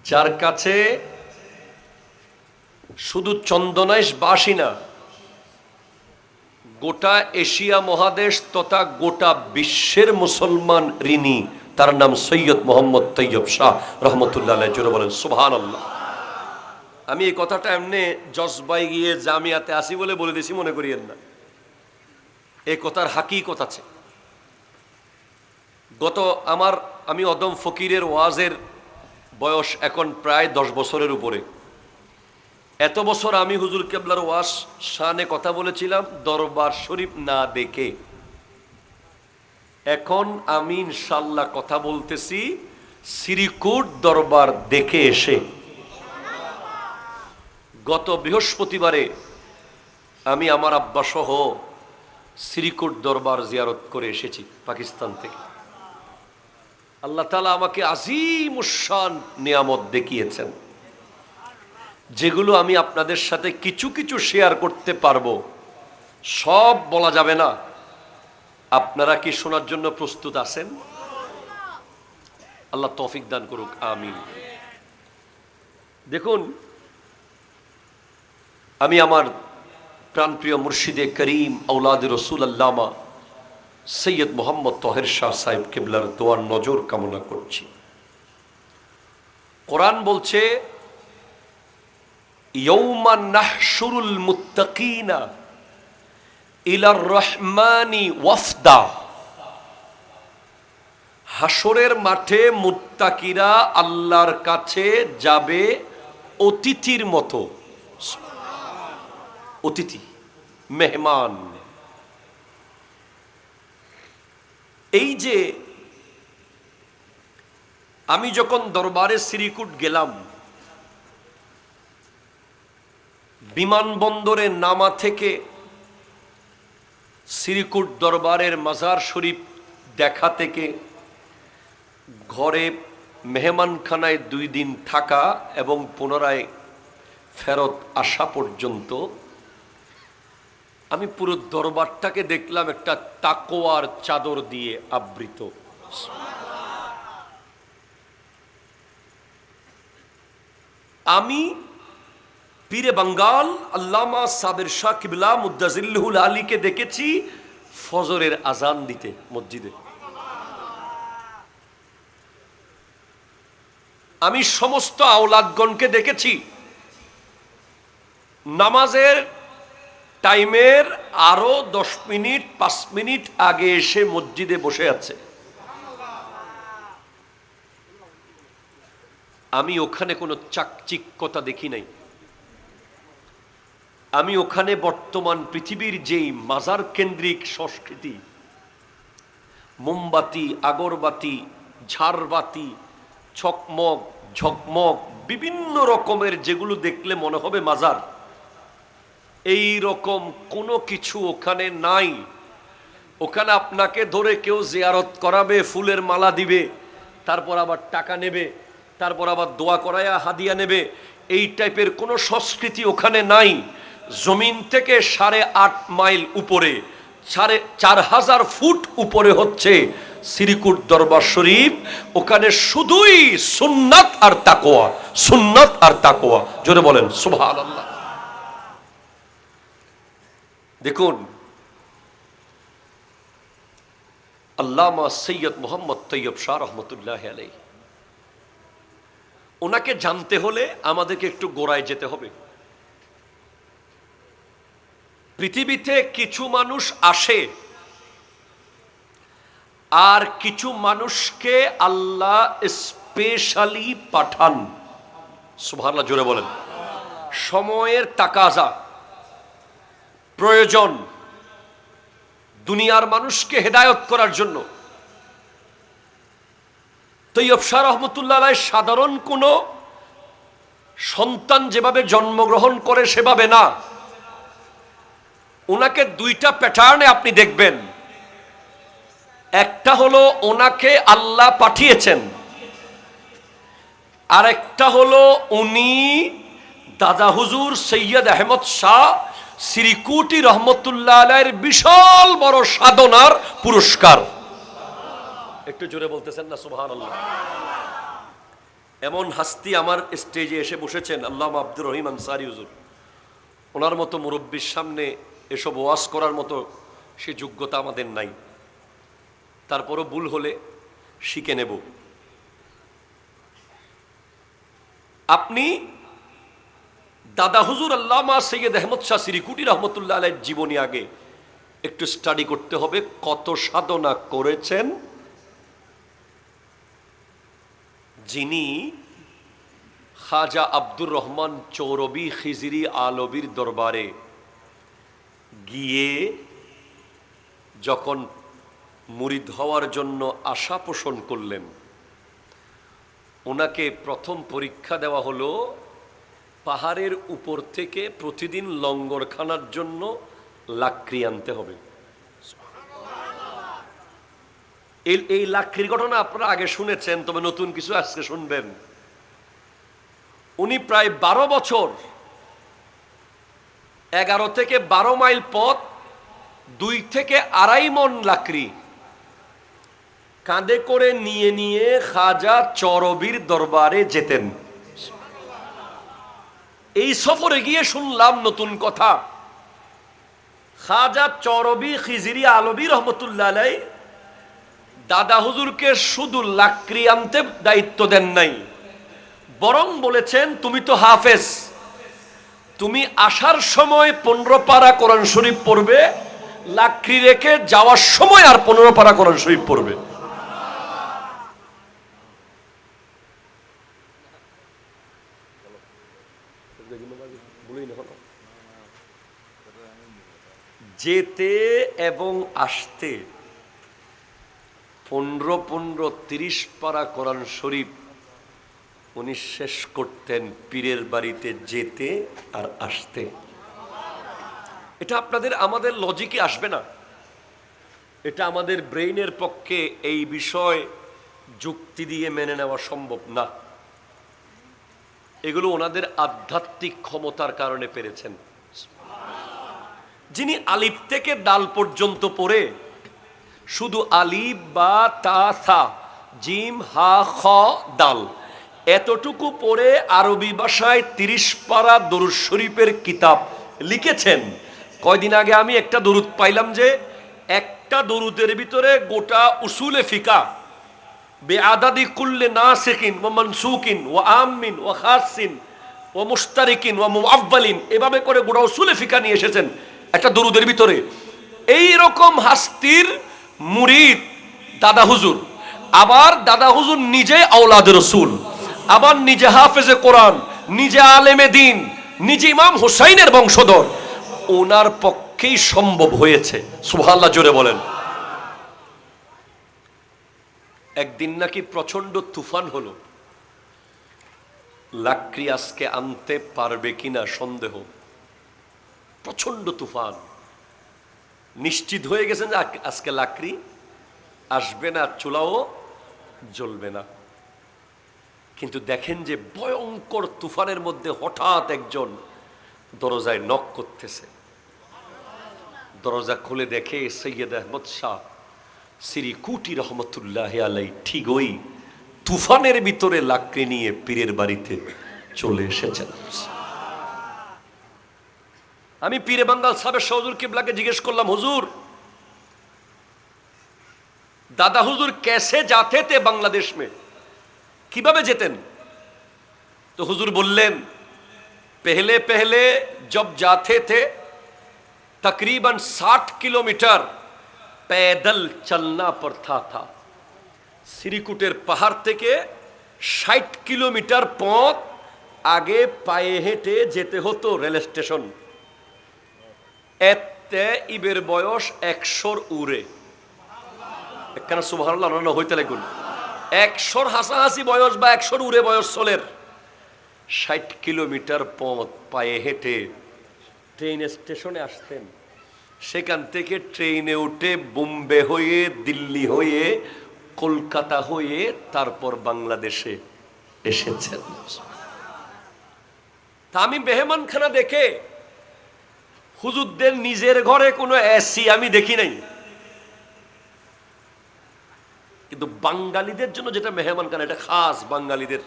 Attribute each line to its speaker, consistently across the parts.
Speaker 1: যার কাছে শুধু চন্দনাইশ বাসী না, গোটা এশিয়া মহাদেশ তথা গোটা বিশ্বের মুসলমান ঋণী, তার নাম সৈয়দ মোহাম্মদ তৈয়ব শাহ রহমতুল্লাহ আলাইহি। জোরে বলেন সুবহানাল্লাহ। আমি এই কথাটা এমনি জজবাই গিয়ে জামিয়াতে আসি বলে বলে দিছি, মনে করিয়েন না, এই কথার হাকিকত আছে। আমি অদম ফকিরের ওয়াজের বয়স এখন প্রায় 10 বছরের উপরে। এত বছর আমি হুজুর কেবলার ওয়াজ শানে কথা বলেছিলাম দরবার শরীফ না দেখে। এখন আমি ইনশাল্লাহ কথা বলতেছি শ্রীকুট দরবার দেখে এসে। গত বৃহস্পতিবারে আমি আমার আব্বা সহ শ্রীকুট দরবার জিয়ারত করে এসেছি পাকিস্তান থেকে। আল্লাহ তাআলা আমাকে আজিমুশ-শান নিয়ামত দেখিয়েছেন, যেগুলো আমি আপনাদের সাথে কিছু কিছু শেয়ার করতে পারবো, সব বলা যাবে না। আপনারা কি শোনার জন্য প্রস্তুত আছেন? আল্লাহ তৌফিক দান করুক, আমিন। দেখুন, আমি আমার প্রাণপ্রিয় মুর্শিদে করিম আওলাদ রসুল আল্লামা সৈয়দ মোহাম্মদ তহের শাহ সাহেব কেবলার দোয়ার নজর কামনা করছি। কোরআন বলছে, ইয়াউমা নাহশুরুল মুত্তাকিনা ইলার রহমানি ওয়াফদা। হাসরের মাঠে মুত্তাকিরা আল্লাহর কাছে যাবে অতিথির মতো। অতিথি, মেহমান। এই যে আমি যখন দরবারে শ্রীকুট গেলাম, বিমানবন্দরে নামা থেকে শ্রীকুট দরবারের মাজার শরীফ দেখা থেকে ঘরে মেহমানখানায় 2 দিন থাকা এবং পুনরায় ফেরত আসা পর্যন্ত আমি পুরো দরবারটাকে দেখলাম একটা তাকওয়ার চাদর দিয়ে আবৃত। আমি পীরে বাঙ্গাল আল্লামা সাবের শাহ কিবলা মুদ্দাজিল্লুহুল আলীকে দেখেছি ফজরের আজান দিতে মসজিদে। আমি সমস্ত আওলাদগণকে দেখেছি নামাজের টাইমের আরো 10 মিনিট 5 মিনিট আগে এসে মসজিদে বসে আছে। আমি ওখানে কোনো চাকচিক্যতা দেখি নাই। আমি ওখানে বর্তমান পৃথিবীর যেই মাজার কেন্দ্রিক সংস্কৃতি, মোমবাতি, আগরবাতি, ঝাড়বাতি, চকমক ঝকমক বিভিন্ন রকমের, যেগুলো দেখলে মনে হবে মাজার, এই রকম কোনো কিছু ওখানে নাই। ওখানে আপনাকে ধরে কেউ জিয়ারত করাবে, ফুলের মালা দিবে, তারপর আবার টাকা নেবে, তারপর আবার দোয়া করায়া হাদিয়া নেবে, এই টাইপের কোনো সংস্কৃতি ওখানে নাই। জমিন থেকে 8.5 মাইল উপরে, 4,500 ফুট উপরে হচ্ছে শ্রীকুট দরবার শরীফ। ওখানে শুধুই সুন্নাত আর তাকওয়া, সুন্নাত আর তাকওয়া। জোরে বলেন সুবহানাল্লাহ। দেখুন, আল্লামা সৈয়দ মোহাম্মদ তৈয়ব শাহ রহমতুল্লাহ আলাইহি, ওনাকে জানতে হলে আমাদেরকে একটু গোড়ায় যেতে হবে। পৃথিবীতে কিছু মানুষ আসে আর কিছু মানুষকে আল্লাহ স্পেশালি পাঠান। সুবহানাল্লাহ, জোরে বলেন। সময়ের তাকাজা, প্রয়োজন, দুনিয়ার মানুষকে হেদায়েত করার জন্য। তৈয়ব শাহ রহমতুল্লাহ আলাইহি সাধারণ কোনো সন্তান যেভাবে জন্মগ্রহণ করে সেভাবে না। ওনাকে 2টা প্যাটার্নে আপনি দেখবেন। একটা হলো ওনাকে আল্লাহ পাঠিয়েছেন, আর একটা হলো উনি দাদা হুজুর সৈয়দ আহমদ শাহ শ্রীকুটি রহমতুল্লাহ আলাইহির বিশাল বড় সাধনার পুরস্কার। একটু জোরে বলতেছেন না সুবহানাল্লাহ। এমন হাস্তি আমার স্টেজে এসে বসেছেন, আল্লামা আব্দুর রহিম আনসারী হুজুর। ওনার মতো মুরব্বীর সামনে এসব ওয়াজ করার মতো সে যোগ্যতা আমাদের নাই, তারপরও ভুল হলে শিখে নেব। আপনি দাদা হুজুর আল্লামা সৈয়দ আহমদ শাহ সিরিকুটি রহমতুল্লাহ আলাইহির জীবনী আগে একটু স্টাডি করতে হবে, কত সাধনা করেছেন যিনি খাজা আব্দুর রহমান চৌরবি খিজরি আলবির দরবারে গিয়ে যখন মুরিদ হওয়ার জন্য আশা পোষণ করলেন, ওনাকে প্রথম পরীক্ষা দেওয়া হলো পাহাড়ের উপর থেকে প্রতিদিন লঙ্গরখানার জন্য লাকড়ি আনতে হবে। এই লাকড়ির ঘটনা আপনারা আগে শুনেছেন, তবে নতুন কিছু আজকে শুনবেন। উনি প্রায় 12 বছর 11 থেকে 12 মাইল পথ 2 থেকে 2.5 মণ লাকড়ি কাঁধে করে নিয়ে নিয়ে খাজা চরবির দরবারে যেতেন। এই সফরে গিয়ে শুনলাম নতুন কথা, খাজা চরবি খিজরি আলবি রহমতুল্লাহ আলাইহি দাদা হুজুরকে শুধু লাকড়ি আনতে দায়িত্ব দেন নাই, বরং বলেছেন তুমি তো হাফেজ, তুমি আসার সময় 15 পারা কোরআন শরীফ পড়বে, লাকড়ি রেখে যাওয়ার সময় আর 15 পারা কোরআন শরীফ পড়বে। যেতে এবং আসতে 15-30 পারা কোরআন শরীফ উনি শেষ করতেন পীরের বাড়িতে যেতে আর আসতে। এটা আমাদের লজিকে আসবে না, এটা আমাদের ব্রেইনের পক্ষে এই বিষয় যুক্তি দিয়ে মেনে নেওয়া সম্ভব না। এগুলো ওনাদের আধ্যাত্মিক ক্ষমতার কারণে পেরেছেন। যিনি আলিফ থেকে দাল পর্যন্ত পড়ে শুধু আলিফ বা তা সা জিম হা খ দাল এতটুকু পড়ে আরবি ভাষায় 30 পারা দরুদ শরীফের কিতাব লিখেছেন। কয়দিন আগে আমি একটা দরুদ পাইলাম যে একটা দরুদের ভিতরে গোটা উসুলে ফিকা বেআদাদি কুল্লে নাসিকিন ওয়া মানসুকিন ওয়া আমিন ওয়া খাসিন ওয়া মুশতারিকিন ওয়া মুআব্বালিন, এভাবে করে গোটা উসুলে ফিকা নিয়ে এসেছেন একটা দরুদের ভিতরে। এই রকম হাস্তির মুরিদ দাদা হুজুর, আবার দাদা হুজুর নিজে আওলাদে রাসূল, আবার নিজে হাফেজে কোরআন, নিজে আলেমে দ্বীন, নিজে ইমাম হুসাইনের বংশধর। ওনার পক্ষেই সম্ভব হয়েছে, সুবহানাল্লাহ জোরে বলেন। একদিন নাকি প্রচন্ড তুফান হলো, লাকড়ি আজকে আনতে পারবে কিনা সন্দেহ। প্রচন্ড তুফান, নিশ্চিত হয়ে গেছেন যে আজকে লাকড়ি আসবে না, চুলাও জ্বলবে না। কিন্তু দেখেন যে ভয়ঙ্কর তুফানের মধ্যে হঠাৎ একজন দরজায় নক করতেছে। দরজা খুলে দেখে সৈয়দ আহমদ শাহ সিরিকুটি রহমতুল্লাহ আলাইহি ঠিক ওই তুফানের ভিতরে লাকড়ি নিয়ে পীরের বাড়িতে চলে এসেছেন। আমি পীরে বাঙ্গাল সাহেব হুজুর কিবলাকে জিজ্ঞেস করলাম, হুজুর दादा हुजूर कैसे जाते थे बांग्लादेश में, किभाबे जेतेन? तो हुजूर बोलें पहले पहले जब जाते थे तकरीबन 60 किलोमीटर पैदल चलना पड़ता था। सिरिकुटेर पहाड़ থেকে 60 কিলোমিটার পথ আগে পায়ে হেঁটে যেতে হতো রেল স্টেশন। এতে ইবের বয়স 100 উরে। একখানা সুবহানাল্লাহ না হইতে লাগুন 100 হাসাহাসি বয়স বা 100 উরে বয়স চলের 60 কিলোমিটার পথ পায়ে হেঁটে ট্রেন স্টেশনে আসতেন। সেখান থেকে ট্রেনে উঠে বোম্বে হয়ে দিল্লি হয়ে কলকাতা হয়ে তারপর বাংলাদেশে এসেছেন। তা আমি মেহমানখানা দেখে হুজুরদের নিজের ঘরে কোনো এসি আমি দেখি নাই, কিন্তু বাঙালিদের জন্য যেটা মেহমানখানা এটা খাস বাঙালিদের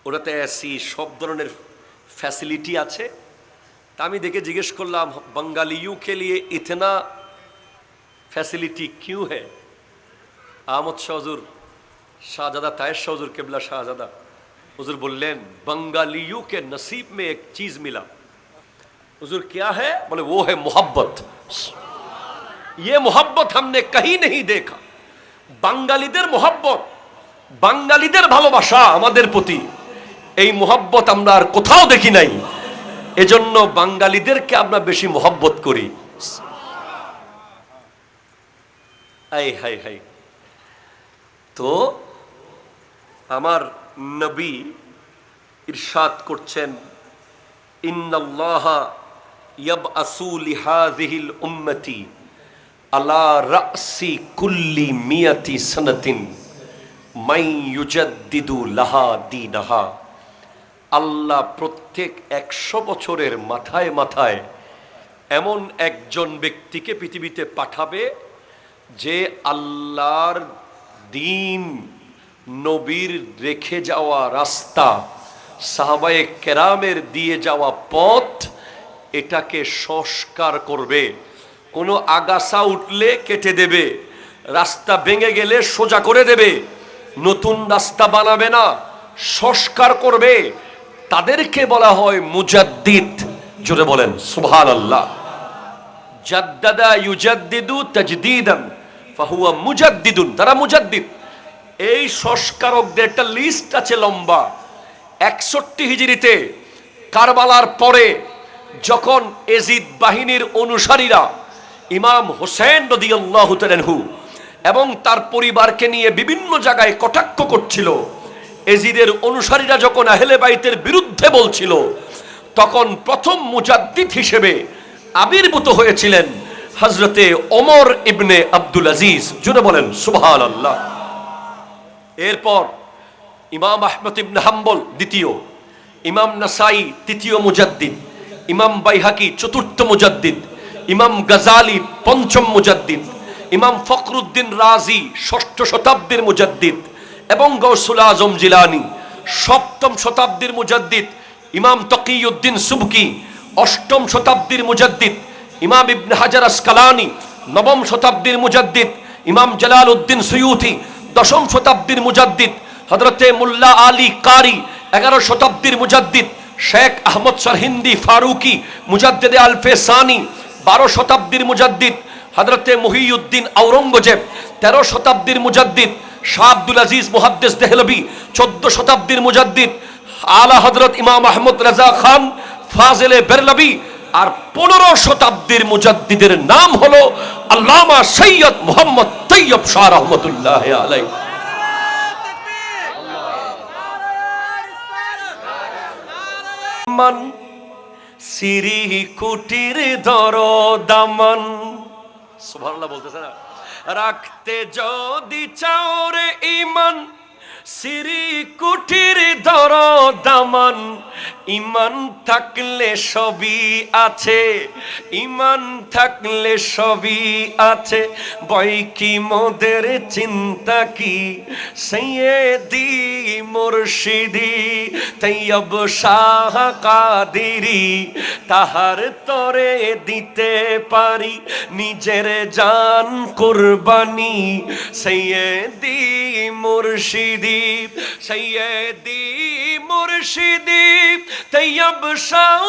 Speaker 1: ওটাতে এসি সব ধরনের ফ্যাসিলিটি আছে। তা আমি দেখে জিজ্ঞেস করলাম, বাঙালিयों के लिए इतना फैसिलिटी क्यों है? আহমদ শাহ হুজুর, শাহজাদা তায়ের শাহ হুজুর কেবলা শাহজাদা হুজুর বললেন, बंगालियों के नसीब में एक चीज मिला। हुजूर क्या है? बोले वो है मोहब्बत। ये मोहब्बत हमने कहीं नहीं देखा। বাঙালিদের মোহাব্বত, বাঙালিদের ভালোবাসা আমাদের প্রতি, এই মোহাব্বত আমরা আর কোথাও দেখি নাই। এজন্য বাঙালিদেরকে আমরা বেশি মোহাব্বত করি। I high high. তো আমার নবী ইরশাদ করছেন, ইন্নাল্লাহা ইয়াবআসু লিহাযিহিল উম্মতি আলা রাসি কুল্লি মিয়াতি সানাতিন মান ইউজাদ্দিদু লাহা দীনাহা। আল্লাহ প্রত্যেক 100 বছরের মাথায় মাথায় এমন একজন ব্যক্তিকে পৃথিবীতে পাঠাবে যে আল্লাহর দ্বীন, নবীর রেখে যাওয়া রাস্তা, সাহাবায়ে কেরামের দিয়ে যাওয়া পথ, এটাকে সংস্কার করবে। কোনো আগাছা উঠলে কেটে দেবে, রাস্তা ভেঙে গেলে সোজা করে দেবে, নতুন রাস্তা বানাবে না, সংস্কার করবে। তাদেরকে বলা হয় মুজাদ্দিদ। জোরে বলেন সুবহানাল্লাহ। জাদ্দাদা ইউজাদ্দিদু তাজদীদান ফাহুয়া মুজাদ্দিদুন, তারা মুজাদ্দিদ। এই সংস্কারকদের একটা লিস্ট আছে লম্বা। 61 হিজরিতে কারবালার পরে যখন এজিদ বাহিনীর অনুসারীরা ইমাম হোসেন রাদিয়াল্লাহু তাআলা আনহু এবং তার পরিবারকে নিয়ে বিভিন্ন জায়গায় কটাক্ষ করছিল, এজিদের অনুসারীরা যখন আহলে বাইতের বিরুদ্ধে বলছিল, তখন প্রথম মুজাদ্দিদ হিসেবে আবির্ভূত হয়েছিলেন হযরতে ওমর ইবনে আব্দুল আজিজ। জোরে বলেন সুবহানাল্লাহ। এরপর ইমাম আহমদ ইবনে হাম্বল দ্বিতীয়, ইমাম নাসাই তৃতীয় মুজাদ্দিদ, ইমাম বাইহাকি চতুর্থ মুজাদ্দিদ, ইমাম গাজালি পঞ্চম মুজাদ্দিদ, ইমাম ফখরুদ্দিন রাজি ষষ্ঠ শতাব্দীর মুজাদ্দিদ এবং গৌসুল আজম জিলানী সপ্তম শতাব্দীর মুজাদ্দিদ, ইমাম তকিউদ্দিন সুবকি অষ্টম শতাব্দীর মুজাদ্দিদ, ইমাম ইবনে হাজার আসকালানি নবম শতাব্দীর মুজাদ্দিদ, ইমাম জালালউদ্দিন সুয়ুতি দশম শতাব্দীর মুজাদ্দিদ, হযরতে মুল্লা আলী কারি 11 শতাব্দীর মুজাদ্দিদ, শেখ আহমদ সরহিন্দি ফারুকি মুজাদ্দিদে আলফে সানি 12 শতাব্দীর মুজাদ্দিদ, হযরতে মুহিউদ্দিন আওরঙ্গজেব 13 শতাব্দীর মুজাদ্দিদ, শাহ আব্দুল আজিজ মুহাদ্দিস দেহলভী 14 শতাব্দীর মুজাদ্দিদ, আলা হযরত ইমাম আহমদ রাজা খান ফাজিলে বেরলভী। আর 15 শতাব্দীর মুজাদ্দিদের নাম হলো আল্লামা সৈয়দ মুহাম্মদ তৈয়ব শাহ রহমতুল্লাহ আলাইহি। মান সিরি কুটির দরো দামান, সুবহানাল্লাহ বলতেছে না, রাখতে যদি চাও রে ঈমান, সিরি কুটির দরো দামান, ঈমান থাকলে সবই আছে, ঈমান থাকলে সবই আছে, বই কি মোদের চিন্তা কি, সৈয়দি মুর্শিদি তৈয়ব শাহ কাদেরী, তাহার তরে দিতে পারি নিজের জান কুরবানি, সৈয়দি মুর্শিদি, সৈয়দি মুর্শিদি তৈয়ব শাহ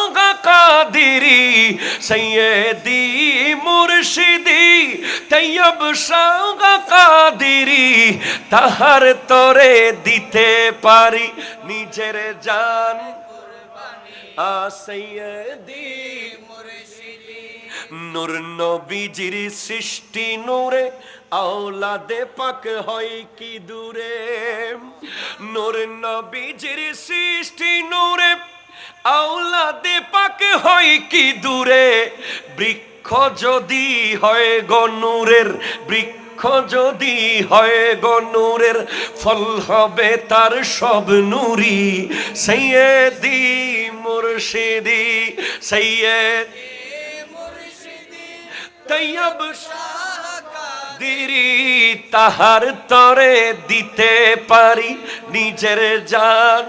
Speaker 1: কাদেরী, সৈয়দি মুর্শিদি তৈয়ব শাহ কাদেরী, তাহার তরে দিতে পারি নিজের জান আ সৈয়দি মুর্শিদি। নূর নবীজির সৃষ্টি নূরে, আওলাদে পাক হয় কি দূরে, নূর নবীজির সৃষ্টি নূরে, আওলাদে পাক হয় কি দূরে, বৃক্ষ যদি হয় গো নূরের, বৃক্ষ যদি হয় গো নূরের, ফল হবে তার সব নূরি, সৈয়দি মুর্শিদি, সৈয়দি মুর্শিদি তৈয়ব শাহ কাদেরী, তাহার তরে দিতে পারি নিজের জান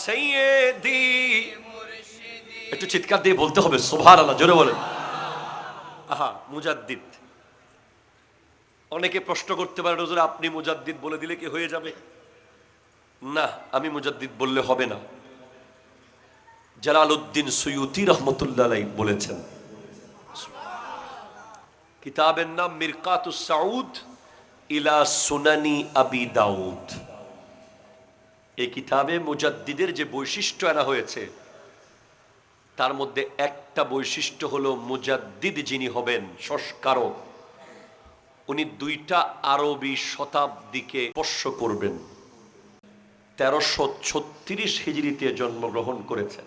Speaker 1: সাইয়্যিদি, একটু চিৎকার দিয়ে বলতে হবে সুবহানাল্লাহ, জোরে বলেন। আহা, মুজাদ্দিদ। অনেকে প্রশ্ন করতে পারে, হুজুর আপনি মুজাদ্দিদ বলে দিলে কি হয়ে যাবে? না, আমি মুজাদ্দিদ বললে হবে না। জালালউদ্দিন সুয়ুতি রহমতুল্লাহ আলাইহি বলেছেন, কিতাবের নাম মিরকাতুস সাউদ ইলা সুনানি আবি দাউদ। এই কিতাবে মুজাদ্দিদের যে বৈশিষ্ট্য আনা হয়েছে তার মধ্যে একটা বৈশিষ্ট্য হলো মুজাদ্দিদ যিনি হবেন, সংস্কারক, উনি 2টা আরবি শতাব্দীকে স্পর্শ করবেন। 1336 হিজরিতে জন্মগ্রহণ করেছেন,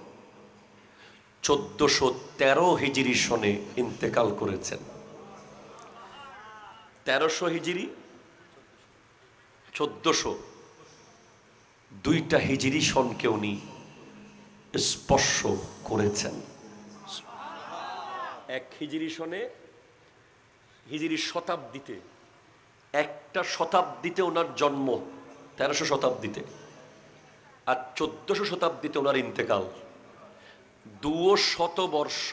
Speaker 1: 1413 হিজরি সনে ইন্তেকাল করেছেন। 1300 হিজরি, 1400, 2টা হিজরি সনকে উনি স্পর্শ করেছেন। 1 হিজরি সনে, হিজরি শতাব্দীতে, একটা শতাব্দীতে ওনার জন্ম 1300 শতাব্দীতে, আর 1400 শতাব্দীতে ওনার ইন্তেকাল। 200 বর্ষ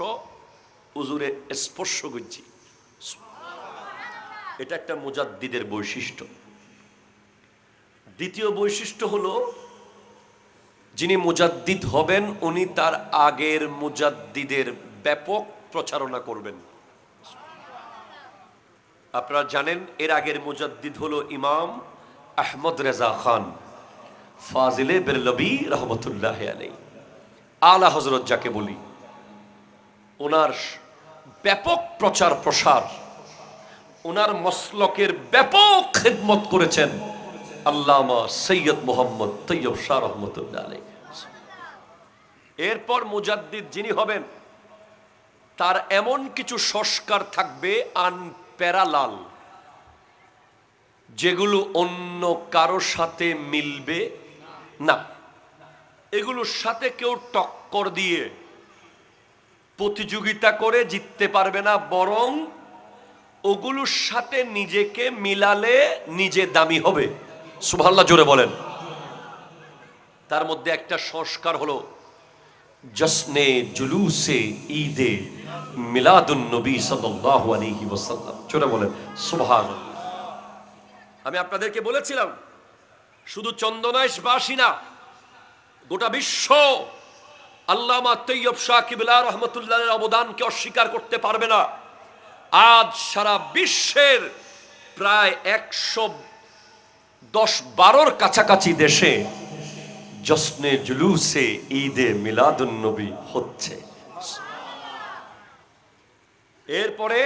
Speaker 1: হুজুরে স্পর্শ করছি। এটা একটা মুজাদ্দিদের বৈশিষ্ট্য। দ্বিতীয় বৈশিষ্ট্য হলো যিনি মুজাদ্দিদ হবেন উনি তার আগের মুজাদ্দিদের ব্যাপক প্রচারণা করবেন। আপনারা জানেন এর আগের মুজাদ্দিদ হলো ইমাম আহমদ রেজা খান ফাজিলে বেরলভী রহমতুল্লাহ আলাইহি, আলা হযরত যাকে বলি। ওনার ব্যাপক প্রচার প্রসার, ওনার মসলকের ব্যাপক খিদমত করেছেন আল্লামা সৈয়দ মোহাম্মদ তৈয়ব শাহ রহমতুল্লাহ আলাইহি। এরপর মুজাদ্দিদ যিনি হবেন তার এমন কিছু সংস্কার থাকবে আনপ্যারালাল, যেগুলো অন্য কারো সাথে মিলবে না। এগুলোর সাথে কেউ টক্কর দিয়ে প্রতিযোগিতা করে জিততে পারবে না, বরং ওগুলোর সাথে নিজেকে মিলালে নিজে দামি হবে। সুবহানাল্লাহ, জোরে বলেন। তার মধ্যে একটা সংস্কার হলো জশ্নে জুলুসে ঈদে মিলাদুন নবী সাল্লাল্লাহু আলাইহি ওয়াসাল্লাম, জোরে বলেন সুবহানাল্লাহ। আমি আপনাদেরকে বলেছিলাম শুধু চন্দনাইশবাসী না, গোটা বিশ্ব আল্লামা তৈয়ব শাহ কিবলা রহমতুল্লাহের অবদানকে অস্বীকার করতে পারবে না। আজ সারা বিশ্বের প্রায় 110-12 কাছাকাছি দেশে জশ্নে জুলুসে ঈদে মিলাদুন নবী হচ্ছে। এরপরে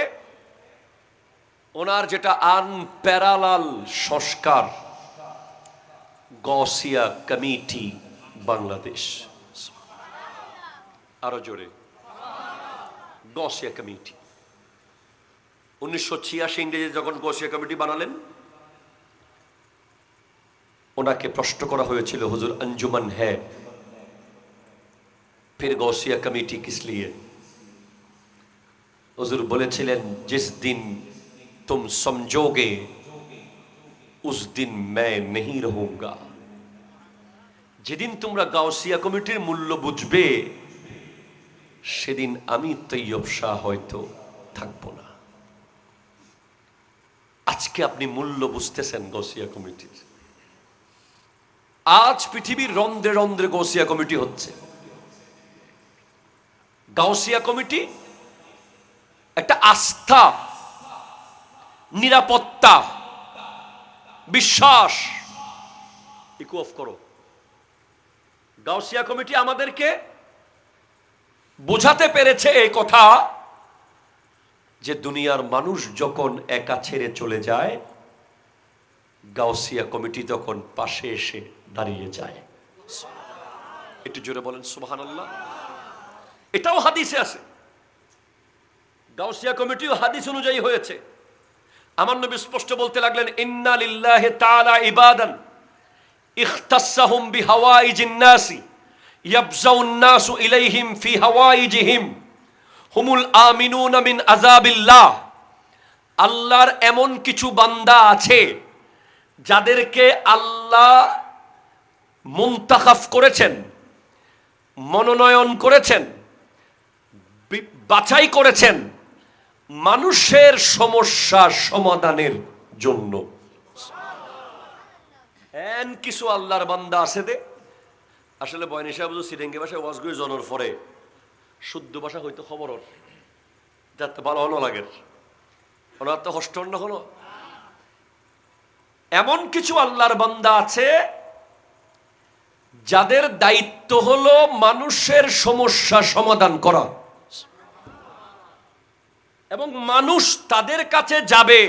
Speaker 1: ওনার যেটা আনপ্যারালাল সংস্কার, গৌসিয়া কমিটি বাংলাদেশ, আরো জোরে, গৌসিয়া কমিটি। 1986 ইংরেজি যখন গৌসিয়া কমিটি বানালেন, ওনাকে প্রশ্ন করা হয়েছিল, হুজুর अंजुमन है फिर गौसिया कमेटी किस लिए? হুজুর বলেছিলেন, जिस दिन तुम समझोगे उस दिन मैं नहीं रहूंगा। যেদিন তোমরা গাউসিয়া কমিটির মূল্য বুঝবে সেদিন আমি তৈয়ব শাহ হয়তো থাকবো না। আজকে আপনি মূল্য বুঝতেছেন গাউসিয়া কমিটির। আজ পৃথিবীর রন্ধ্রে রন্ধ্রে গাউসিয়া কমিটি হচ্ছে। গাউসিয়া কমিটি একটা আস্থা, নিরাপত্তা, বিশ্বাস। ইকো অফ করো। গাউসিয়া কমিটি আমাদেরকে বোঝাতে পেরেছে এই কথা যে দুনিয়ার মানুষ যখন একা ছেড়ে চলে যায়, গাউসিয়া কমিটি তখন পাশে এসে দাঁড়িয়ে যায়। একটু জোরে বলেন সুবহানাল্লাহ। এটাও হাদিসে আছে। গাউসিয়া কমিটিও হাদিস অনুযায়ী হয়েছে। আমার নবী স্পষ্ট বলতে লাগলেন, ইন্না লিল্লাহি তাআলা ইবাদান ইখতাসসাহুম বিহাওয়াইজিন নাসি ইয়াবজাউন নাসু ইলাইহিম ফি হাওয়াইজিহিম হুমুল আমিনুনা মিন আযাবিল্লাহ। আল্লাহর এমন কিছু বান্দা আছে যাদেরকে আল্লাহ মুনতাখাব করেছেন, মনোনয়ন করেছেন, বাছাই করেছেন মানুষের সমস্যা সমাধানের জন্য। এন কিছু আল্লাহর বান্দা আছে দে, আসলে বয়নি সাহেব সিরেঙ্গি ভাষায় ওয়াজ করে জনর পরে শুদ্ধ ভাষা হয়তো খবর যাতে ভালো হলো লাগে, ওনার তো হষ্ট না হলো। এমন কিছু আল্লাহর বান্দা আছে যাদের দায়িত্ব হলো মানুষের সমস্যা সমাধান করা, এবং মানুষ তাদের কাছে যাবে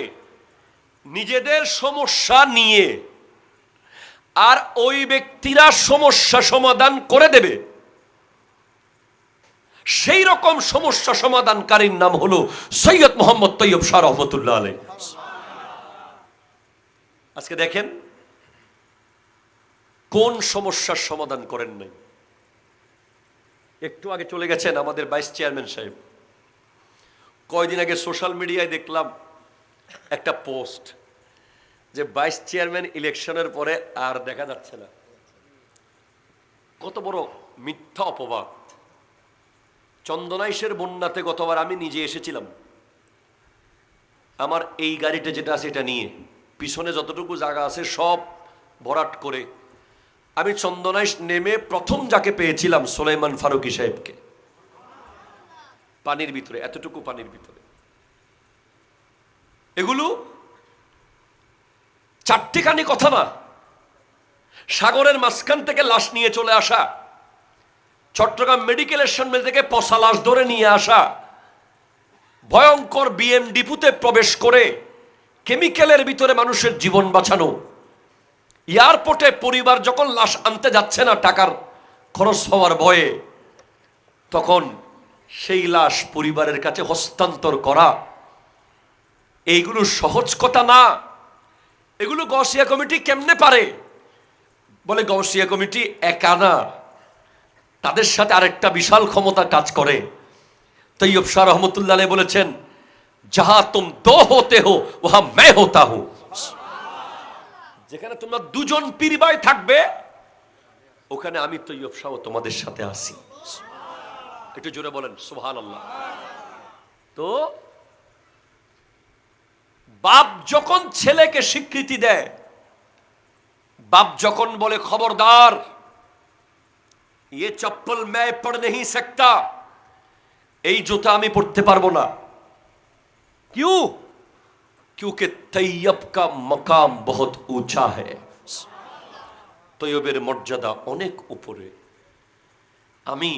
Speaker 1: নিজেদের সমস্যা নিয়ে, আর ওই ব্যক্তিরা সমস্যা সমাধান করে দেবে। সেই রকম সমস্যা সমাধানকারীর নাম হলো সৈয়দ মোহাম্মদ তৈয়ব শাহ রহমতুল্লাহ আলাইহি। আজকে দেখেন কোন সমস্যার সমাধান করেন নাই। একটু আগে চলে গেছেন আমাদের ভাইস চেয়ারম্যান সাহেব, কয়দিন আগে সোশ্যাল মিডিয়ায় দেখলাম একটা পোস্ট যে ভাইস চেয়ারম্যান ইলেকশনের পরে আর দেখা যাচ্ছে না। কত বড় মিথ্যা অপবাদ। চন্দনাইশের বন্যাতে গতবার আমি নিজে এসেছিলাম, আমার এই গাড়িটা যেটা আছে এটা নিয়ে পিছনে যতটুকু জায়গা আছে সব ভরাট করে আমি চন্দনাইশ নেমে প্রথম যাকে পেয়েছিলাম সুলাইমান ফারুকী সাহেবকে, পানির ভিতরে, এতটুকু পানির ভিতরে। এগুলো চারটিখানি কথা না, সাগরের মাঝখান থেকে লাশ নিয়ে চলে আসা, চট্টগ্রাম মেডিকেলের সামনে থেকে পচা লাশ ধরে নিয়ে আসা, ভয়ঙ্কর বিএম ডিপুতে প্রবেশ করে কেমিক্যালের ভিতরে মানুষের জীবন বাঁচানো, এয়ারপোর্টে পরিবার যখন লাশ আনতে যাচ্ছে না টাকার খরচ হওয়ার ভয়ে, তখন সেই লাশ পরিবারের কাছে হস্তান্তর করা, এইগুলো সহজ কথা না। এগুলো গাউসিয়া কমিটি কেমনে পারে? বলে গাউসিয়া কমিটি একা না, তাদের সাথে আরেকটা বিশাল ক্ষমতা কাজ করে। তৈয়ব শাহ রহমতুল্লাহ আলাইহি বলেছেন, যাহা তুম দো হোতে হো ওহা मैं होता हूं। যেখানে তোমরা দুজন পীর ভাই থাকবে ওখানে আমি তৈয়ব শাহ তোমাদের সাথে আছি। একটু জোরে বলেন সুবহানাল্লাহ। তো বাপ যখন ছেলেকে স্বীকৃতি দেয়, বাপ যখন বলে খবরদার ये चप्पल मैं पढ़ नहीं सकता, এই জুতা আমি পড়তে পারবো না, क्यों? क्योंकि तैयब का मकाम बहुत ऊंचा है, তৈয়বের মর্যাদা অনেক উপরে। আমি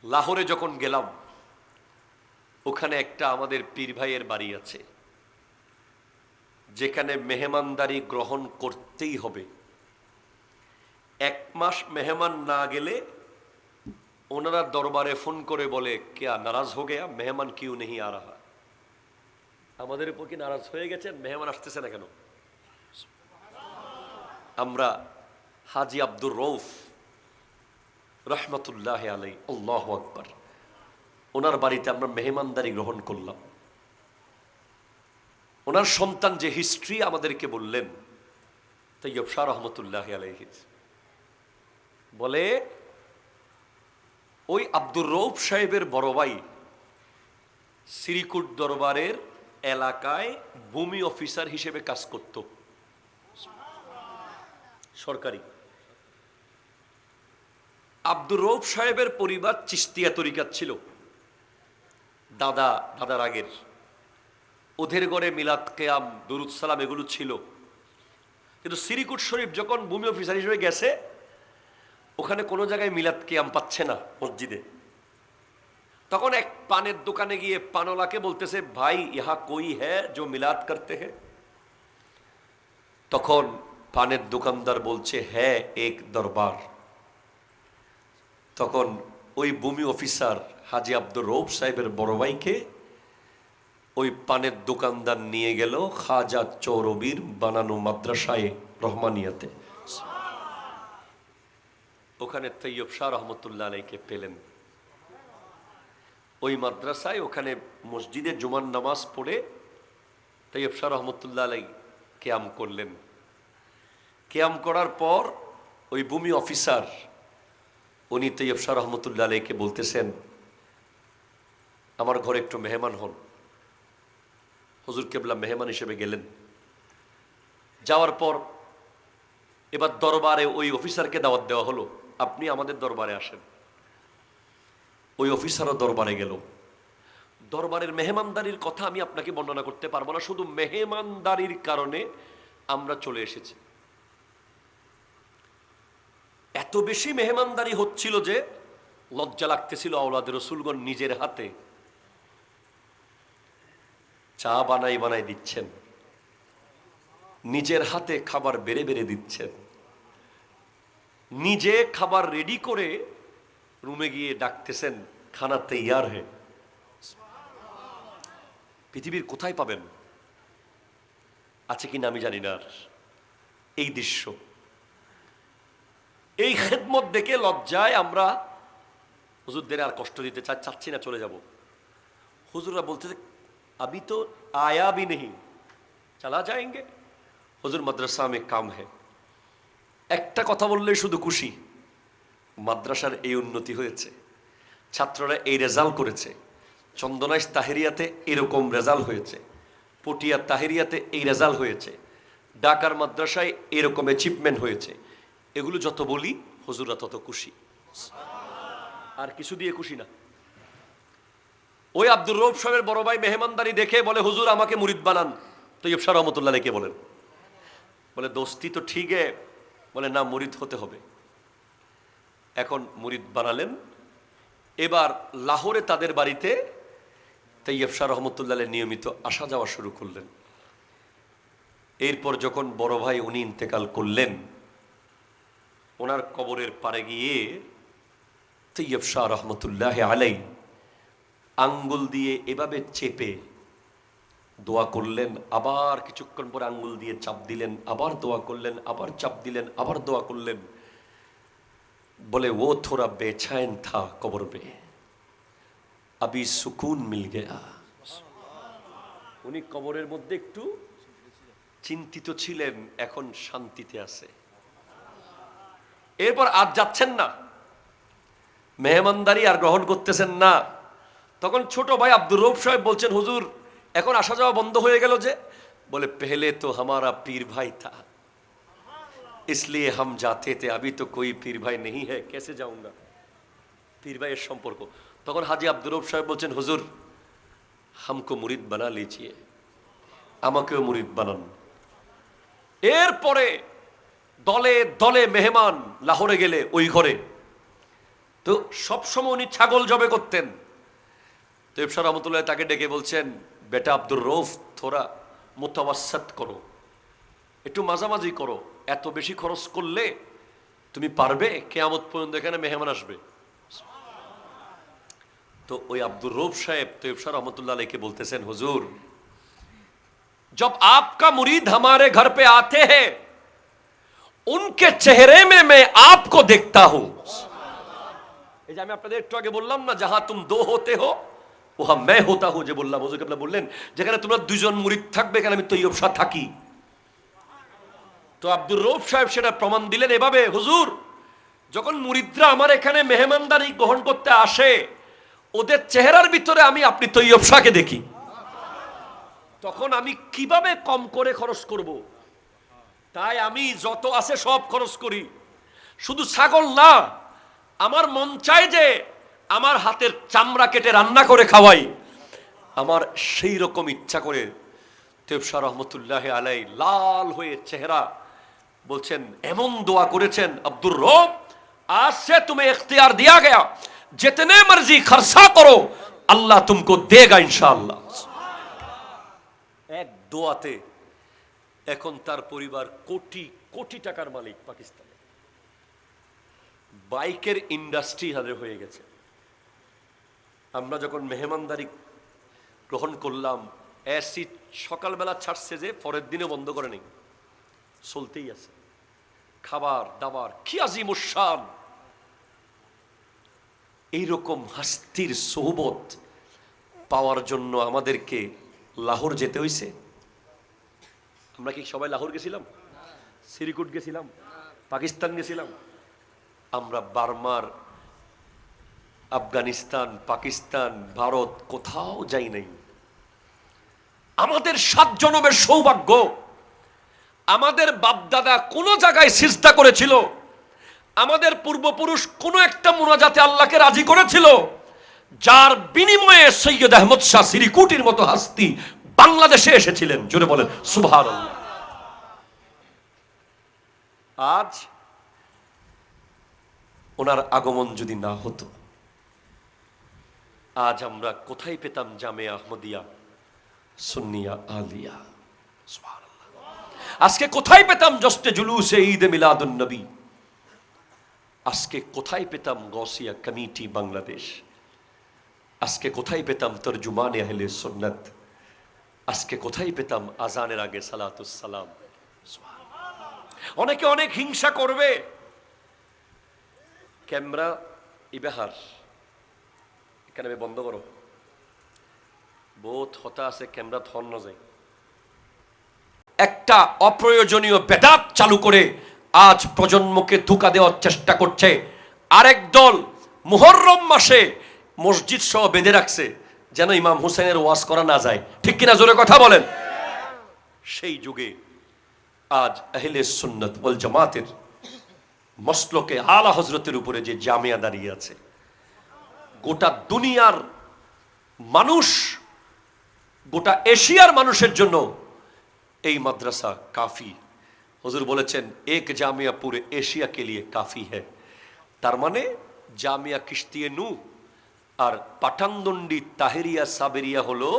Speaker 1: লাহোরে যখন গেলাম, ওখানে একটা আমাদের পীর ভাইয়ের বাড়ি আছে যেখানে মেহমানদারি গ্রহণ করতেই হবে। এক মাস মেহমান না গেলে ওনারা দরবারে ফোন করে বলে क्या नाराज हो गया, मेहमान क्यों नहीं आ रहा? আমাদের উপর কি নারাজ হয়ে গেছেন, মেহমান আসতেছে না কেন? আমরা হাজী আব্দুর রউফ রহমতুল্লাহ আলাইহি, আল্লাহু আকবার, ওনার বাড়িতে আমরা মেহমানদারি গ্রহণ করলাম। ওনার সন্তান যে হিস্ট্রি আমাদেরকে বললেন তৈয়ব শাহ রহমতুল্লাহ আলাইহি, বলে ওই আব্দুর রউফ সাহেবের বড় ভাই শ্রীকুট দরবারের এলাকায় ভূমি অফিসার হিসেবে কাজ করত, সরকারি। আব্দুর রউফ সাহেবের পরিবার চিশতিয়া তরিকাত ছিল, দাদার আগের। ওদের ঘরে মিলাদ কেয়াম দুরুদ সালাম এগুলো ছিল। কিন্তু শ্রীকুট শরীফ যখন ভূমি অফিসার হিসেবে গেছে, ওখানে কোনো জায়গায় মিলাদ কিয়াম পাচ্ছে না মসজিদে। তখন এক পানের দোকানে গিয়ে পানওয়ালাকে বলতেছে, ভাই ইহা কোই হ্যায় जो মিলাদ করতে হ্যায়? তখন পানের দোকানদার বলছে, হ্যাঁ এক দরবার। তখন ওই ভূমি অফিসার হাজী আব্দুর রউফ সাহেবের বড় ভাইকে ওই পানের দোকানদার নিয়ে গেল খাজা চৌরবির বানানো মাদ্রাসায় রহমানিয়াতে। ওখানে তৈয়ব শাহ রহমতুল্লাহ আলাইহিকে পেলেন। ওই মাদ্রাসায় ওখানে মসজিদে জুমার নামাজ পড়ে তৈয়ব শাহ রহমতুল্লাহ আলাইহি কিয়াম করলেন। কিয়াম করার পর ওই ভূমি অফিসার উনি তৈয়ব শাহ রহমতুল্লাহ আলাইকে বলতেছেন, আমার ঘরে একটু মেহমান হন। হুজুর কেবলা মেহমান হিসেবে গেলেন। যাওয়ার পর এবার দরবারে ওই অফিসারকে দাওয়াত দেওয়া হলো, আপনি আমাদের দরবারে আসেন। ওই অফিসারও দরবারে গেল। দরবারের মেহমানদারির কথা আমি আপনাকে বর্ণনা করতে পারবো না, শুধু মেহমানদারির কারণে আমরা চলে এসেছি। এত বেশি মেহমানদারি হচ্ছিল যে লজ্জা লাগতেছিল। আওলাদ রসুলগণ নিজের হাতে চা বানাই বানাই দিচ্ছেন, নিজের হাতে খাবার বেড়ে বেড়ে দিচ্ছেন, নিজে খাবার রেডি করে রুমে গিয়ে ডাকতেছেন, খানা তৈয়ার হে। পৃথিবীর কোথায় পাবেন, আছে কিনা আমি জানি না এই দৃশ্য। এই খেদমত দেখে লজ্জায় আমরা হুজুরদের আর কষ্ট দিতে চাচ্ছি না, চলে যাব। হুজুররা বলতেছে अभी तो आया भी नहीं, चला जाएंगे। হুজুর মাদ্রাসা মে কাম হে। একটা কথা বললে শুধু খুশি, মাদ্রাসার এই উন্নতি হয়েছে, ছাত্ররা এই রেজাল্ট করেছে, চন্দনাইশ তাহেরিয়াতে এরকম রেজাল্ট হয়েছে, পটিয়া তাহেরিয়াতে এই রেজাল্ট হয়েছে, ঢাকার মাদ্রাসায় এরকম অ্যাচিভমেন্ট হয়েছে। এগুলো যত বলি হুজুররা তত খুশি, আর কিছু দিয়ে খুশি না। ওই আব্দুর রউফ সাহেবের বড় ভাই মেহমানদারি দেখে বলে, হুজুর আমাকে মুরিদ বানান। তৈয়ব শাহ রহমতুল্লাহ আলাইহি বলেন, বলে দোস্তি তো ঠিক है, বলে না মুরিদ হতে হবে। এখন মুরিদ বানালেন। এবার লাহোরে তাদের বাড়িতে তৈয়ব শাহ রহমতুল্লাহ আলাইহি নিয়মিত আসা যাওয়া শুরু করলেন। এরপর যখন বড় ভাই উনি ইন্তেকাল করলেন, ওনার কবরের পারে গিয়ে তৈয়ব শাহ রহমতুল্লাহ আলাইহি আঙ্গুল দিয়ে এভাবে চেপে দোয়া করলেন, আবার কিছুক্ষণ পর আঙ্গুল দিয়ে চাপ দিলেন, আবার দোয়া করলেন, আবার চাপ দিলেন, আবার দোয়া করলেন। বলে ও থোড়া বেচैन था কবর पे, अभी सुकून मिल गया। উনি কবরের মধ্যে একটু চিন্তিত ছিলেন, এখন শান্তিতে আছে। এরপর আজ যাচ্ছেন না, মেহমানদারি আর গ্রহণ করতেছেন না। তখন ছোট ভাই আব্দুর রউফ সাহেব বলছেন, হুজুর এখন আসা যাওয়া বন্ধ হয়ে গেল যে? বলে पहले तो हमारा पीर भाई था, इसलिए हम जाते थे, अभी तो कोई पीर भाई नहीं है, कैसे जाऊंगा। पीर भाई এর সম্পর্ক। তখন হাজী আব্দুর রউফ সাহেব বলছেন, হুজুর हमको मुरीद बना लीजिए, আমাকেও মুরিদ বানান। এরপরে দলে দলে মেহমান লাহোরে গেলে ওই ঘরে তো সবসময় উনি ছাগল জবে করতেন। তৈয়ব শাহ রহমতুল্লাহ তাকে ডেকে বলছেন, বেটা আব্দুর রউফ থোড়া মুতাওয়াসসাত করো, একটু মাঝামাঝি করো, এত বেশি খরচ করলে তুমি পারবে? কিয়ামত পর্যন্ত এখানে মেহমান আসবে। তো ওই আব্দুর রউফ সাহেব তৈয়ব শাহ রহমতুল্লাহ আলাইহি বলতেছেন, হুজুর जब आपका मुरीद हमारे घर पे आते हैं उनके चेहरे में मैं आपको देखता हूं। এই যে আমি আপনাদের একটু আগে বললাম না, जहां तुम दो होते हो वहां मैं होता हूं, যে বললাম হুজুর কেবলা বললেন যেখানে তোমরা দুইজন মুরিদ থাকবে এখানে আমি তৈয়ব শাহ থাকি। তো আব্দুর রউফ সাহেব সেটা প্রমাণ দিলেন এভাবে, হুজুর যখন মুরিদরা আমার এখানে মেহমানদারি গ্রহণ করতে আসে ওদের চেহারার ভিতরে আমি আপনি তৈয়ব শাহকে দেখি, তখন আমি কিভাবে কম করে খরচ করব। তাই আমি যত আছে সব খরচ করি। শুধু ছাগল না, আমার মন চায় যে আমার হাতের চামড়া কেটে রান্না করে খাওয়াই। আমার সেই রকম ইচ্ছা করে তৈয়ব শাহ রহমতুল্লাহ আলাইহি লাল হয়ে চেহারা বলছেন, এমন দোয়া করেছেন, আব্দুর রউফ आज से तुम्हें इख्तियार दिया गया, जितने मर्जी खर्चा करो अल्लाह तुमको देगा इंशाअल्लाह। এক দোয়াতে এখন তার পরিবার কোটি কোটি টাকার মালিক পাকিস্তানে। বাইকের ইন্ডাস্ট্রি হাজার হয়ে গেছে। আমরা যখন মেহমানদারি গ্রহণ করলাম, অ্যাসিড সকালবেলা ছাড়ছে যে পরের দিনে বন্ধ করে নেই, চলতেই আছে। খাবার দাবার কি আজিমুশ শান। এইরকম হাস্তির সোহবত পাওয়ার জন্য আমাদেরকে লাহোর যেতে হইছে। আমরা কি সবাই লাহোর গেছিলাম? সিরিকুট গেছিলাম, পাকিস্তান গেছিলাম, আমরা বার্মার, আফগানিস্তান, পাকিস্তান, ভারত কোথাও যাই নাই। আমাদের 7 জনমের সৌভাগ্য, আমাদের বাপদাদা কোন জায়গায় সিজদা করেছিল, আমাদের পূর্বপুরুষ কোন একটা মুনাজাতে আল্লাহকে রাজি করেছিল, যার বিনিময়ে সৈয়দ আহমদ শাহ সিরিকুটির মতো হাস্তি বাংলাদেশে এসেছিলেন। জোরে বলেন সুবহানাল্লাহ। আজ ওনার আগমন যদি না হতো, আজ আমরা কোথায় পেতাম জামে আহমদিয়া, সুন্নিয়া, আলিয়া? সুবহানাল্লাহ। আজকে কোথায় পেতাম জস্তে জুলুসে ঈদে মিলাদুন নবী? আজকে কোথায় পেতাম গৌসিয়া কমিটি বাংলাদেশ? আজকে কোথায় পেতাম তরজুমানে আহলে সুন্নাত? আজকে কোথায় পেতাম আজানের আগে সালাতুস সালাম? অনেকে অনেক হিংসা করবে। ক্যামেরা ইবাহার এখানে বন্ধ করো, বহুত হতা আছে, ক্যামেরা থন না যায়। একটা অপ্রয়োজনীয় বেদাত চালু করে আজ প্রজন্মকে ধোঁকা দেওয়ার চেষ্টা করছে। আরেক দল মুহররম মাসে মসজিদ সহ বেঁধে রাখছে যেন ইমাম হুসেনের ওয়াজ করা না যায়। ঠিক কিনা? জোরে কথা বলেন। সেই যুগে আজ আহলে সুন্নাত ওয়াল জামাতের মসলকে আলা হযরতের উপরে যে জামিয়া দাঁড়িয়ে আছে, গোটা দুনিয়ার মানুষ, গোটা এশিয়ার মানুষের জন্য এই মাদ্রাসা কাফি। হুজুর বলেছেন এক জামিয়া পুরে এশিয়া কে লিয়ে কাফি হ্যায়। তার মানে জামিয়া কিশতিয়ে নূহ আর পাঠানদন্ডি তাহেরিয়া সাবেরিয়া হলো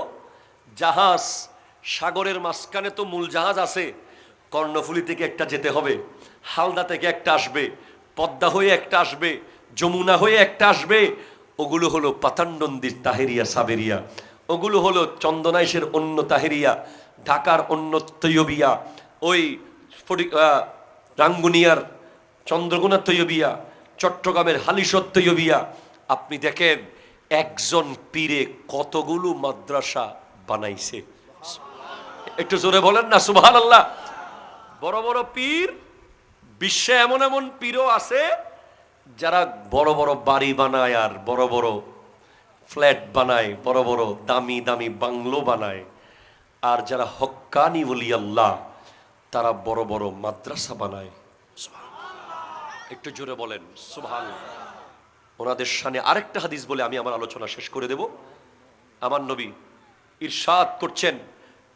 Speaker 1: জাহাজ। সাগরের মাঝখানে তো মূল জাহাজ আছে, কর্ণফুলী থেকে একটা যেতে হবে, হালদা থেকে একটা আসবে, পদ্মা হয়ে একটা আসবে, যমুনা হয়ে একটা আসবে। ওগুলো হলো পাঠানদন্ডির তাহেরিয়া সাবেরিয়া, ওগুলো হলো চন্দনাইশের অন্য তাহেরিয়া, ঢাকার অন্য তৈয়বিয়া, ওই রাঙ্গুনিয়ার চন্দ্রকোনা তৈয়বিয়া, চট্টগ্রামের হালিশত তৈয়বিয়া। আপনি দেখেন একজন পীরে কতগুলো মাদ্রাসা বানাইছে। একটু জোরে বলেন না সুবহানাল্লাহ। বড় বড় পীর, বিশ্বে এমন এমন পীরও আছে যারা বড় বড় বাড়ি বানায়, আর বড় বড় ফ্ল্যাট বানায়, বড় বড় দামি দামি বাংলো বানায়। আর যারা হক্কানি ওলি আল্লাহ, তারা বড় বড় মাদ্রাসা বানায়। একটু জোরে বলেন সুবহানাল্লাহ। ওনাদের শানে আরেকটা হাদিস বলে আমি আমার আলোচনা শেষ করে দেব। আমার নবী ইরশাদ করছেন,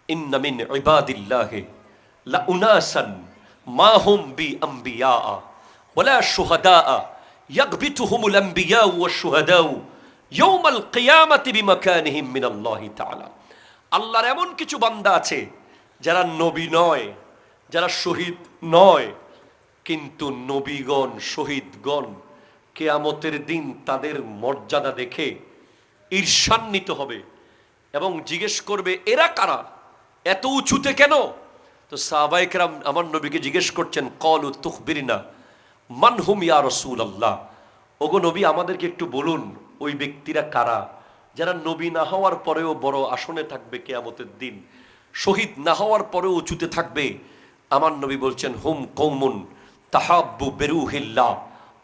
Speaker 1: ইন্না মিন ইবাদিল্লাহি লা উনাসান মা হুম বি আমবিয়া ওয়ালা শুহাদা ইয়াগবিতুহুমুল আমবিয়া ওয়াশ শুহাদা ইয়াউমাল কিয়ামাতি বিমাকানিহিম মিনাল্লাহি তাআলা। আল্লাহর এমন কিছু বান্দা আছে যারা নবী নয়, যারা শহীদ নয়, কিন্তু নবীগণ, শহীদগণ কিয়ামতের দিন তাদের মর্যাদা দেখে ঈর্ষান্বিত হবে এবং জিজ্ঞেস করবে এরা কারা, এত উঁচুতে কেন? তো সাহাবায়ে কেরাম আমার নবীকে জিজ্ঞেস করছেন, ক্বালু তুখবিরনা মান হুম ইয়া রাসূলুল্লাহ। ওগো নবী, আমাদেরকে একটু বলুন ওই ব্যক্তিরা কারা যারা নবী না হওয়ার পরেও বড় আসনে থাকবে কিয়ামতের দিন, শহীদ না হওয়ার পরেও উঁচুতে থাকবে। আমার নবী বলছেন, হুম কওমুন তাহাব্বু বিরুহিল্লাহ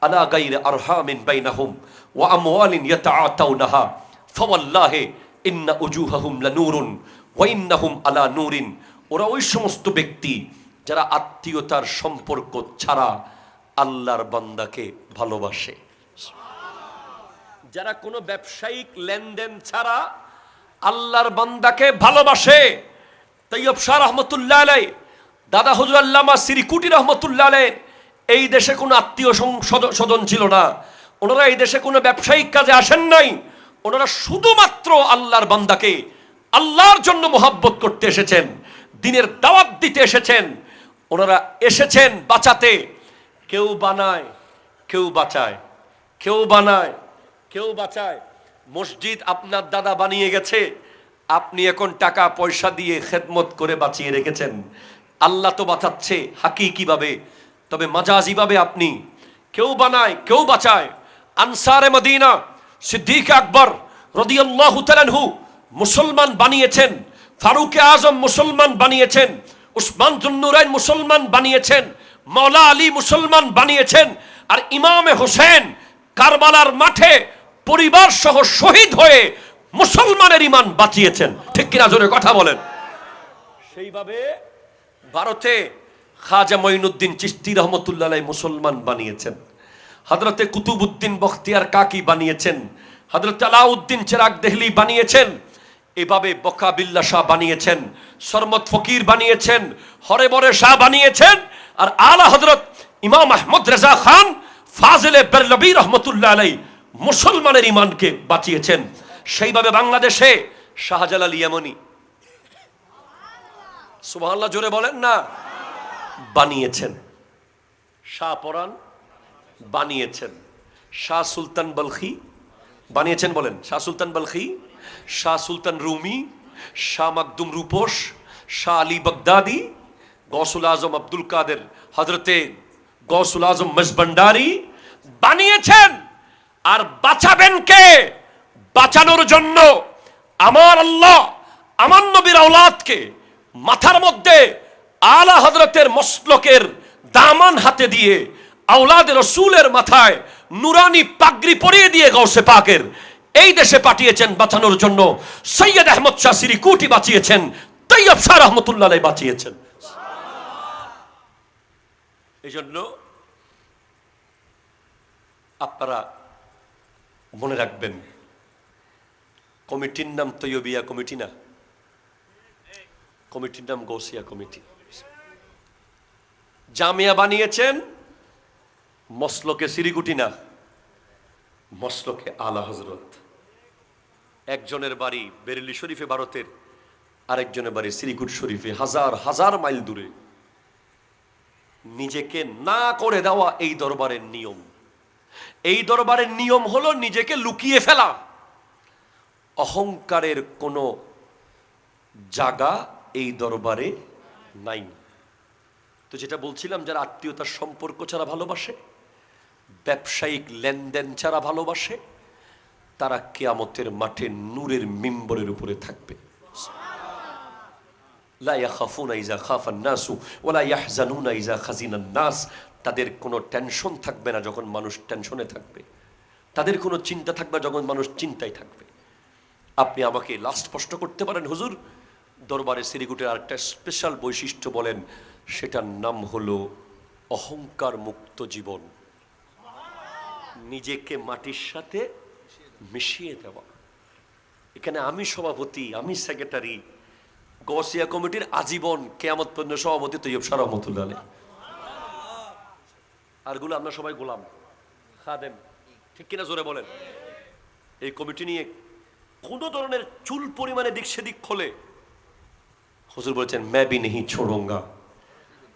Speaker 1: আলা গায়রি আরহামিন বাইনাহুম ওয়া আমওয়ালিন ইয়াতাআতাউনাহা ফাওয়াল্লাহি ইন্না উজুহাহুম লানূরুন ওয়া ইন্নাহুম আলা নূরিন। ওরা ওই সমস্ত ব্যক্তি যারা আত্মীয়তার সম্পর্ক ছাড়া আল্লাহর বান্দাকে ভালোবাসে, যারা কোনো ব্যবসায়িক লেনদেন ছাড়া আল্লাহর বান্দাকে ভালোবাসে। তৈয়ব শাহ রহমতুল্লাহ আলাইহি, দাদা হুজুর আল্লামা সিরিকুটি রহমতুল্লাহ আলাইহি, এই দেশে কোনো আত্মীয় স্বজন ছিল না। ওনারা এই দেশে কোনো ব্যবসায়িক কাজে আসেন নাই। ওনারা শুধুমাত্র আল্লাহর বান্দাকে আল্লাহর জন্য মোহাব্বত করতে এসেছেন, দ্বীনের দাওয়াত দিতে এসেছেন। ওনারা এসেছেন বাঁচাতে। কেউ বানায়, কেউ বাঁচায়, কেউ বানায়, কেউ বাঁচায়। মসজিদ আপনার দাদা বানিয়ে গেছে, আপনি এখন টাকা পয়সা দিয়ে খেদমত করে বাঁচিয়ে রেখেছেন। আল্লাহ তো বাঁচাচ্ছে হাকিকিভাবে, তবে মাজাজিভাবে আপনি। কেউ বানায়, কেউ বাঁচায়। আনসারে মদিনা সিদ্দিক আকবর রাদিয়াল্লাহু তাআলা আনহু মুসলমান বানিয়েছেন, ফারুক আজম মুসলমান বানিয়েছেন, উসমান যুন্নুরাইন মুসলমান বানিয়েছেন, মওলা আলী মুসলমান বানিয়েছেন, আর ইমামে হোসেন কারবালার মাঠে পরিবার সহ শহীদ হয়ে মুসলমানের ঈমান বাঁচিয়েছেন। ঠিক কিনা জোরে কথা বলেন। সেইভাবে ভারতে খাজা মঈনুদ্দিন চিশতি রহমতুল্লাহ আলাইহি মুসলমান বানিয়েছেন, হযরতে কুতুবউদ্দিন বখতিয়ার কাকি বানিয়েছেন, হযরত আলাউদ্দিন চিরাগ দেহলি বানিয়েছেন, এভাবে বকাবিল্লা শাহ বানিয়েছেন, সরমত ফকির বানিয়েছেন, হরেবরে শাহ বানিয়েছেন, আর আলা হযরত ইমাম আহমদ রেজা খান ফাজিলে বেরলভী রহমতুল্লাহ আলাইহি মুসলমানের ঈমানকে বাঁচিয়েছেন। সেইভাবে বাংলাদেশে শাহজালাল ইয়ামানি, সুবহানাল্লাহ জোরে বলেন না, বানিয়েছেন। শাহ পরান বানিয়েছেন, শাহ সুলতান বলখি বানিয়েছেন, বলেন শাহ সুলতান বলখি, শাহ সুলতান রুমি, শাহ মাকদুম রূপোশ, শাহ আলী বাগদাদি, গৌসুল আজম আব্দুল কাদের, হযরতে গৌসুল আজম মজবন্ডারি বানিয়েছেন। আর বাঁচাবেন কে? বাঁচানোর জন্য আমার আল্লাহ আমার নবীর আওলাদকে মাথার মধ্যে আলা হযরতের মসলকের দামান হাতে দিয়ে আওলাদ রাসূলের মাথায় নুরানি পাগড়ি পরিয়ে দিয়ে গৌসে পাকের এই দেশে পাঠিয়েছেন বাঁচানোর জন্য। সৈয়দ আহমদ শাহ সিরিকুটি বাঁচিয়েছেন, তৈয়ব শাহ রহমতুল্লাহ আলাইহি বাঁচিয়েছেন। এই জন্য আপনারা মনে রাখবেন, কমিটির নাম তৈয়বিয়া কমিটি না, কমিটির নাম গৌসিয়া কমিটি। জামিয়া বানিয়েছেন মসলকে সিরিকুটি না, মসলকে আলা হযরত। একজনের বাড়ি বেরেলি শরীফে ভারতের, আরেকজনের বাড়ি সিরিকুট শরীফে, হাজার হাজার মাইল দূরে। নিজেকে না করে দেওয়া এই দরবারের নিয়ম। এই দরবারের নিয়ম হলো নিজেকে লুকিয়ে ফেলা। অহংকারের কোনো জায়গা এই দরবারে নাই। তো যেটা বলছিলাম, যারা আত্মীয়তার সম্পর্ক ছাড়া ভালোবাসে, ব্যবসায়িক লেনদেন ছাড়া ভালোবাসে, তারা কিয়ামতের মাঠে নূরের মিম্বরের উপরে থাকবে। লা ইয়াখাফুনা ইযা খাফান নাসু ওয়ালা ইয়াহজানুনা ইযা খাজিনান নাস। তাদের কোনো টেনশন থাকবে না যখন মানুষ টেনশনে থাকবে, তাদের কোনো চিন্তা থাকবে যখন মানুষ চিন্তায় থাকবে। আপনি আমাকে লাস্ট প্রশ্ন করতে পারেন, হুজুর দরবারে সিরিকুটের আরেকটা স্পেশাল বৈশিষ্ট্য বলেন, সেটার নাম হলো অহংকার মুক্ত জীবন। নিজেকে মাটির সাথে মিশিয়ে দেওয়া। এখানে আমি সভাপতি, আমি সেক্রেটারি, গৌসিয়া কমিটির আজীবন কিয়ামত পর্যন্ত সভাপতি তৈয়ব শাহ রহমতুল্লাহ আলাইহি। আরগুলো আমরা সবাই গোলাম খাদেম। ঠিক কিনা জোরে বলেন। এই কমিটি নিয়ে কোনো ধরনের চুল পরিমাণে দিক সেদিক খোলে, হুজুর বলেছেন मैं भी नहीं छोड़ूंगा,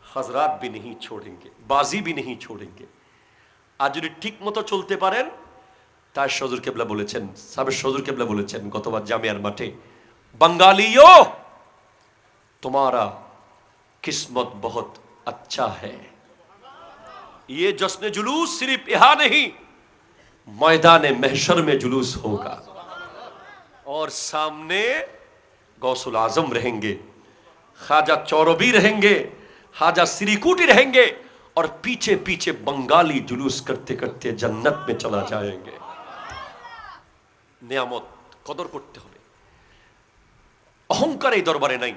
Speaker 1: हजरात भी नहीं छोड़ेंगे, बाजी भी नहीं छोड़ेंगे। আর যদি ঠিক মতো চলতে পারেন, তার সজুর কেবলা বলেছেন, সাবেক সজুর কেবলা বলেছেন গতবার জামিয়ার মাঠে, बंगालियों तुम्हारा किस्मत बहुत अच्छा है, ये जश्न जुलूस सिर्फ यहाँ नहीं मैदान महशर में जुलूस होगा, और सामने गौसुल आजम रहेंगे, ख्वाजा चौरबी रहेंगे, ख्वाजा सिरिकुटी रहेंगे, और पीछे पीछे बंगाली जुलूस करते करते जन्नत में चला जाएंगे। नियामत कदर करते হবে। অহংকার এই দরবারে নাই।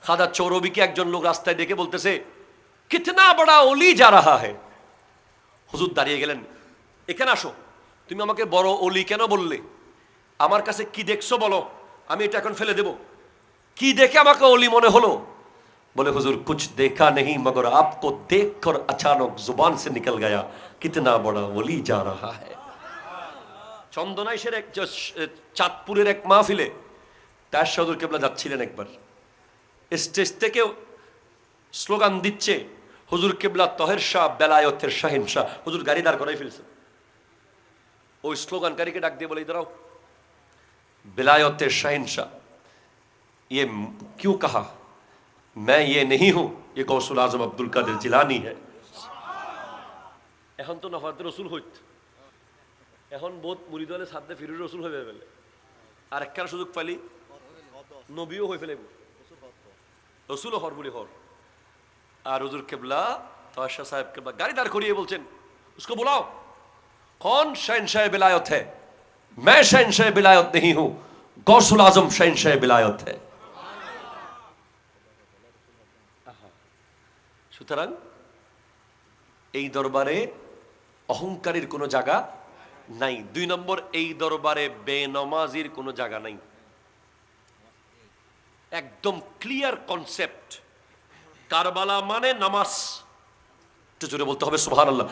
Speaker 1: খ্বাজা চৌরবিকে একজন লোক রাস্তায় দেখে বলতেছে, কিতনা বড়া ওলি যা রাহা है। হুজুর দাঁড়িয়ে গেলেন, এখানে আসো, তুমি আমাকে বড় ওলি কেন বললে? আমার কাছে কি দেখছো বলো, আমি এটা এখন ফেলে দেব। কি দেখে আমাকে ওলি মনে হলো? बोले हुजूर कुछ देखा नहीं मगर आपको देखकर अचानक जुबान से निकल गया कितना बड़ा वली जा रहा है। চন্দনাইশের এক চাঁদপুরের এক মাহফিলে তার সদর কেবলা যাচ্ছিলেন, একবার স্টেজ থেকে স্লোগান দিচ্ছে, হুজুর কেবলা তহের শাহ বেলায়তের শাহিন শাহ। হুজুর গাড়ি দাঁড় করাই ফেলছে। ওই স্লোগানকারীকে ডাক দিয়ে বলে, দাঁড়াও, बेलायतेर शाहिन शाह ये क्यों कहा? मैं ये नहीं हूं, ये गौसुल आजम अब्दुल कादिर जिलानी है। এখন তো নফাতে রসুল হইত, এখন বহুত মুরিদ হলে সাদ্দে ফিরুর রসুল হয়ে ফেলে, আর একখানা সুযোগ পাইলি নবীও হয়ে ফেলে, রসুলও হর বলি হর। আর হুজুর কেবলা তয়শা সাহেব কেবলা গাড়ি দাঁড় করিয়ে বলছেন, उसको बुलाओ, कौन शहंशाह विलायत है? मैं शहंशाह विलायत नहीं हूं, गौसुल आजम शहंशाह विलायत है। সুতরাং এই দরবারে অহংকারের কোনো জায়গা নাই। 2 নম্বর, এই দরবারে বেনমাজির কোনো জায়গা নাই। একদম ক্লিয়ার কনসেপ্ট। কারবালা মানে নামাজ, একটু জোরে বলতে হবে সুবহানাল্লাহ।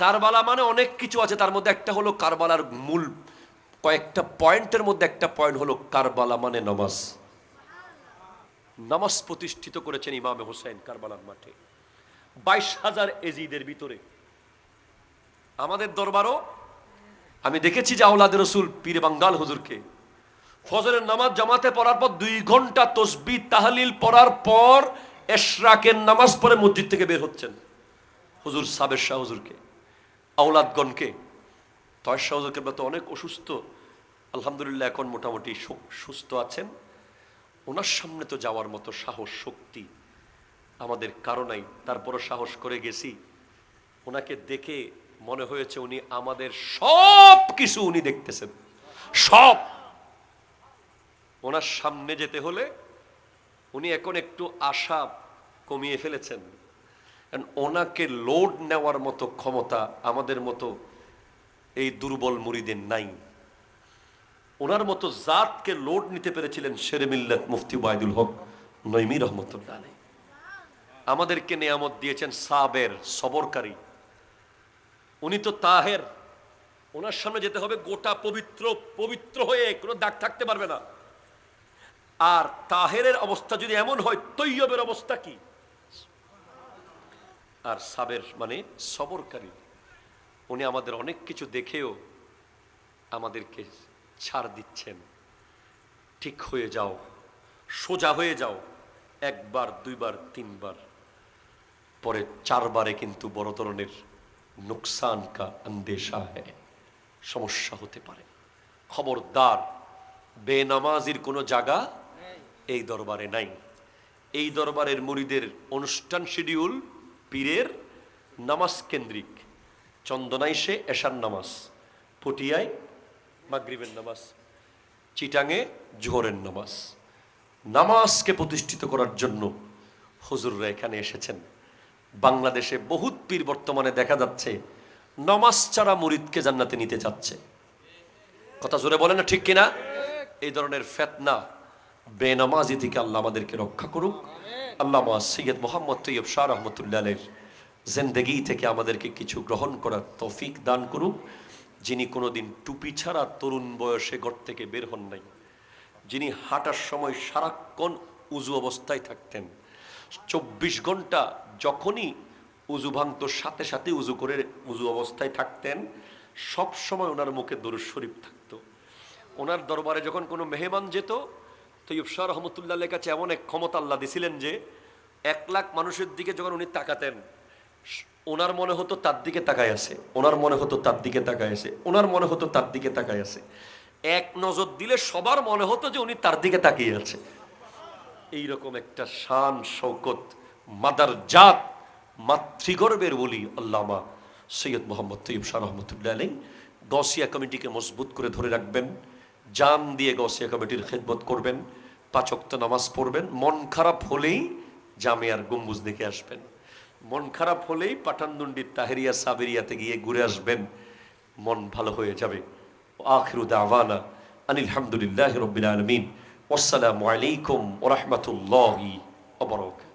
Speaker 1: কারবালা মানে অনেক কিছু আছে, তার মধ্যে একটা হলো কারবালার মূল কয়েকটা পয়েন্টের মধ্যে একটা পয়েন্ট হলো কারবালা মানে নামাজ। নামাজ প্রতিষ্ঠিত করেছেন ইমামে হোসেন কারবালার মাঠে 22,000 এজিদের ভিতরে। আমাদের দরবারও আমি দেখেছি যে আওলাদে রসুল পীরে বাঙ্গাল হুজুরকে ফজরের নামাজ জামাতে পড়ার পর 2 ঘন্টা তসবিহ তাহলিল পড়ার পর এশরাকের নামাজ পড়ে মসজিদ থেকে বের হচ্ছেন। হুজুর সাবের শাহ হুজুরকে, আওলাদগণকে, তয়শা হুজুরকে তো অনেক অসুস্থ, আলহামদুলিল্লাহ এখন মোটামুটি সুস্থ আছেন। ওনার সামনে তো যাওয়ার মতো সাহস শক্তি আমাদের কারো নাই, তারপরও সাহস করে গেছি। ওনাকে দেখে মনে হয়েছে উনি আমাদের সব কিছু উনি দেখতেছেন, সব। ওনার সামনে যেতে হলে উনি এখন একটু আশা কমিয়ে ফেলেছেন, কারণ ওনাকে লোড নেওয়ার মতো ক্ষমতা আমাদের মতো এই দুর্বল মুরিদের নাই। ওনার মতো জাতকে লোড নিতে পেরেছিলেন শেরে মিল্লাত মুফতি ওবায়দুল হক নইমি রহমতুল্লাহ আলাইহি। আমাদেরকে নিয়ামত দিয়েছেন সাবের, সবরকারী। উনি তো তাহের, ওনার সামনে যেতে হবে গোটা পবিত্র পবিত্র হয়ে, কোনো দাগ থাকতে পারবে না। আর তাহেরের অবস্থা যদি এমন হয়, তৈয়বের অবস্থা কি? আর সাবের মানে সবরকারী। উনি আমাদের অনেক কিছু দেখেও আমাদেরকে ছাড় দিচ্ছেন, ঠিক হয়ে যাও, সোজা হয়ে যাও। 1 বার 2 বার 3 বার, পরে 4 বারে কিন্তু বড় ধরনের নুকসান কা আন্দেশা হ্যায়, সমস্যা হতে পারে। খবরদার, বেনামাজির কোনো জায়গা এই দরবারে নাই। এই দরবারের মুরিদের অনুষ্ঠান শিডিউল পীরের নামাজ কেন্দ্রিক। চন্দনাইশে এশার নামাজ, পটিয়ায় মাগরিবের নামাজ, চিটাঙে জোহরের নামাজ। নামাজকে প্রতিষ্ঠিত করার জন্য হুজুররা এখানে এসেছেন। বাংলাদেশে বহুত পীর বর্তমানে দেখা যাচ্ছে নামাজ ছাড়া মুরিদকে জান্নাতে নিতে যাচ্ছে। কথা জোরে বলে না, ঠিক কিনা? এই ধরনের ফিতনা বেনামাজি থেকে আল্লাহ আমাদেরকে রক্ষা করুক। আল্লামা সৈয়দ মোহাম্মদ তৈয়ব শাহ রহমতুল্লাহ আলাইহির জিন্দেগি থেকে আমাদেরকে কিছু গ্রহণ করার তৌফিক দান করুক। যিনি কোনোদিন টুপি ছাড়া তরুণ বয়সে ঘর থেকে বের হন নাই, যিনি হাঁটার সময় সারাক্ষণ উজু অবস্থায় থাকতেন, 24 ঘন্টা যখনই উজু ভাঙত সাথে সাথে উজু করে উজু অবস্থায় থাকতেন, সব সময় ওনার মুখে দরুদ শরীফ থাকতো। ওনার দরবারে যখন কোনো মেহমান যেত, তৈয়ব শাহ রহমতুল্লাহর কাছে এমন এক ক্ষমতা আল্লাহ দিছিলেন যে 1 লাখ মানুষের দিকে যখন উনি তাকাতেন, ওনার মনে হতো তার দিকে তাকায় আছে, ওনার মনে হতো তার দিকে তাকায় আছে, ওনার মনে হতো তার দিকে তাকায় আছে। এক নজর দিলে সবার মনে হতো যে উনি তার দিকে তাকিয়ে আছে। এইরকম একটা শান শৌকত, মাদার জাত, মাতৃগর্বের বলি আল্লামা সৈয়দ মোহাম্মদ তৈয়ব শাহ রহমতুল্লাহ আলাইহি। গৌসিয়া কমিটিকে মজবুত করে ধরে রাখবেন, জান দিয়ে গৌসিয়া কমিটির খেদমত করবেন, 5 ওয়াক্ত নামাজ পড়বেন। মন খারাপ হলেই জামিয়ার গম্বুজ দেখে আসবেন, মন খারাপ হলেই পাঠানদুন্ডির তাহেরিয়া সাবেরিয়াতে গিয়ে ঘুরে আসবেন, মন ভালো হয়ে যাবে। আখিরু দাওয়ানা আনিল হামদুলিল্লাহি রাব্বিল আলামিন। ওয়াসসালামু আলাইকুম ওয়া রাহমাতুল্লাহি ওয়া বারাকাতুহু।